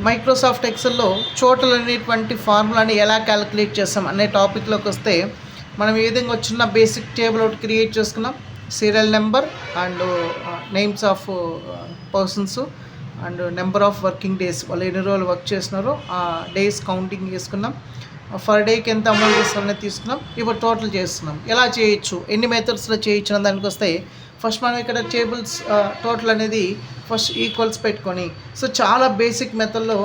Microsoft ఎక్సెల్లో total అనేటువంటి ఫార్ములాని ఎలా calculate చేస్తాం అనే టాపిక్లోకి వస్తే మనం ఈ విధంగా వచ్చిన బేసిక్ టేబుల్ ఒకటి క్రియేట్ చేసుకున్నాం. Serial number and names of persons and number of working days, వాళ్ళు ఎన్ని రోజులు వర్క్ చేసినారో ఆ డేస్ కౌంటింగ్ చేసుకున్నాం. ఫర్ డేకి ఎంత అమౌంట్ చేస్తారనేది తీసుకున్నాం. ఇప్పుడు టోటల్ చేస్తున్నాం. ఎలా చేయొచ్చు, ఎన్ని మెథడ్స్లో చేయొచ్చు అనే దానికి వస్తే ఫస్ట్ మనం ఇక్కడ టేబుల్స్ టోటల్ అనేది ఫస్ట్ ఈక్వల్స్ పెట్టుకొని, సో చాలా బేసిక్ మెథడ్లో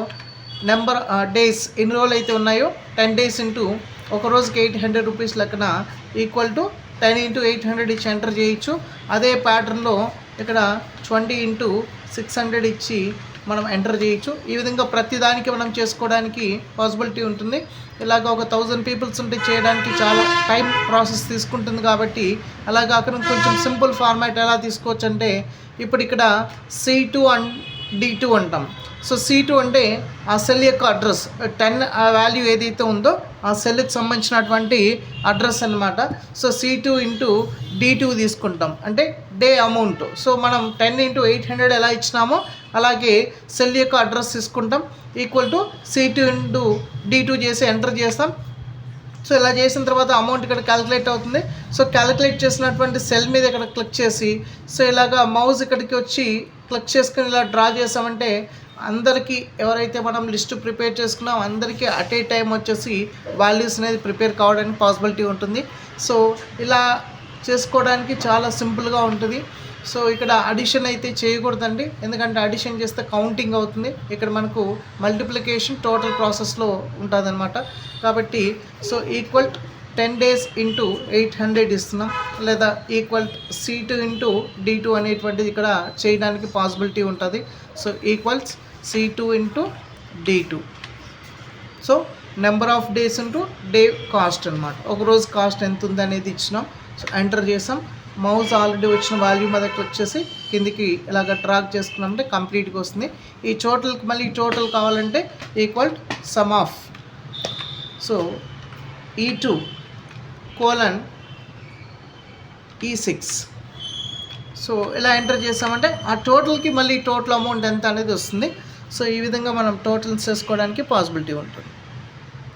నెంబర్ డేస్ ఎన్ని రోజులు అయితే ఉన్నాయో 10 days ఇంటూ ఒక రోజుకి 800 రూపీస్ లెక్కన ఈక్వల్ టు 10 into 800 ఇచ్చి ఎంటర్ చేయొచ్చు. అదే ప్యాటర్న్లో ఇక్కడ 20 into 600 ఇచ్చి మనం ఎంటర్ చేయొచ్చు. ఈ విధంగా ప్రతి దానికి మనం చేసుకోవడానికి పాసిబిలిటీ ఉంటుంది. ఇలాగ ఒక 1000 పీపుల్స్ ఉంటే చేయడానికి చాలా టైం ప్రాసెస్ తీసుకుంటుంది. కాబట్టి అలా కాకుండా కొంచెం సింపుల్ ఫార్మాట్ ఎలా తీసుకోవచ్చు అంటే, ఇప్పుడు ఇక్కడ C2 అండ్ D2 అంటాం. సో C2 అంటే ఆ సెల్ యొక్క అడ్రస్, 10 వాల్యూ ఏదైతే ఉందో ఆ సెల్కి సంబంధించినటువంటి అడ్రస్ అనమాట. సో C2 into D2 తీసుకుంటాం, అంటే డే అమౌంట్. సో మనం 10 into 800 ఎలా ఇచ్చినామో అలాగే సెల్ యొక్క అడ్రస్ తీసుకుంటాం, equal to C2 into D2 చేసి ఎంటర్ చేస్తాం. సో ఇలా చేసిన తర్వాత అమౌంట్ ఇక్కడ క్యాలిక్యులేట్ అవుతుంది. సో క్యాలిక్యులేట్ చేసినటువంటి సెల్ మీద ఇక్కడ క్లిక్ చేసి, సో ఇలాగా మౌస్ ఇక్కడికి వచ్చి క్లిక్ చేసుకుని ఇలా డ్రా చేసామంటే అందరికీ ఎవరైతే మనం లిస్ట్ ప్రిపేర్ చేసుకున్నాం అందరికీ అట్ ఏ టైం వచ్చేసి వాల్యూస్ అనేది ప్రిపేర్ కావడానికి పాసిబిలిటీ ఉంటుంది. సో ఇలా చేసుకోవడానికి చాలా సింపుల్గా ఉంటుంది. సో ఇక్కడ అడిషన్ అయితే చేయకూడదండి, ఎందుకంటే అడిషన్ చేస్తే కౌంటింగ్ అవుతుంది. ఇక్కడ మనకు మల్టిప్లికేషన్ టోటల్ ప్రాసెస్లో ఉంటుంది అనమాట. కాబట్టి సో ఈక్వల్ 10 days into 800 ఇస్తున్నాం, లేదా ఈక్వల్ C2 into D2 అనేటువంటిది ఇక్కడ చేయడానికి పాసిబిలిటీ ఉంటుంది. So equals C2 into D2. So number of days into day cost అనమాట. ఒక రోజు కాస్ట్ ఎంత ఉంది అనేది ఇచ్చినాం. సో ఎంటర్ చేసాం. మౌస్ ఆల్రెడీ వచ్చిన వాల్యూ మీద క్లిక్ చేసి కిందికి ఇలాగ ట్రాక్ చేసుకున్నామంటే కంప్లీట్గా వస్తుంది. ఈ టోటల్కి మళ్ళీ టోటల్ కావాలంటే equal some of so E2 colon E6. So ఇలా ఎంటర్ చేసామంటే ఆ టోటల్కి మళ్ళీ టోటల్ అమౌంట్ ఎంత అనేది వస్తుంది. సో ఈ విధంగా మనం టోటల్స్ చేసుకోవడానికి పాసిబిలిటీ ఉంటుంది.